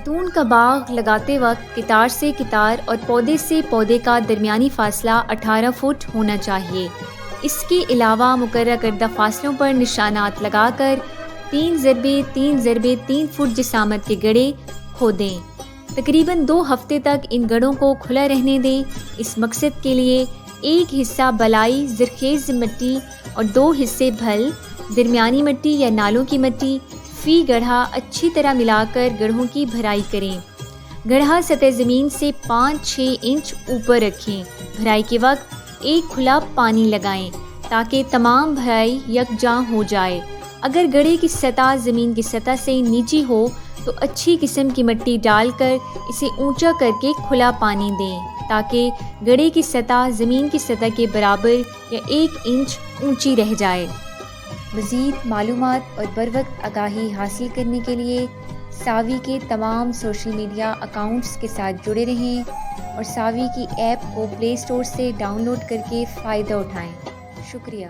زیتون کا باغ لگاتے وقت کتار سے کتار اور پودے سے پودے کا درمیانی فاصلہ 18 فٹ ہونا چاہیے۔ اس کے علاوہ مقررہ کردہ فاصلوں پر نشانات لگا کر 3x3x3 فٹ جسامت کے گڑھے کھودیں۔ تقریباً 2 ہفتے تک ان گڑھوں کو کھلا رہنے دیں۔ اس مقصد کے لیے ایک حصہ بلائی زرخیز مٹی اور 2 حصے بھل درمیانی مٹی یا نالوں کی مٹی فی گڑھا اچھی طرح ملا کر گڑھوں کی بھرائی کریں۔ گڑھا سطح زمین سے 5-6 انچ اوپر رکھیں۔ بھرائی کے وقت ایک کھلا پانی لگائیں تاکہ تمام بھرائی یکجاں ہو جائے۔ اگر گڑھے کی سطح زمین کی سطح سے نیچی ہو تو اچھی قسم کی مٹی ڈال کر اسے اونچا کر کے کھلا پانی دیں تاکہ گڑھے کی سطح زمین کی سطح کے برابر یا 1 انچ اونچی رہ جائے۔ مزید معلومات اور بروقت آگاہی حاصل کرنے کے لیے ساوی کے تمام سوشل میڈیا اکاؤنٹس کے ساتھ جڑے رہیں اور ساوی کی ایپ کو پلے اسٹور سے ڈاؤن لوڈ کر کے فائدہ اٹھائیں۔ شکریہ۔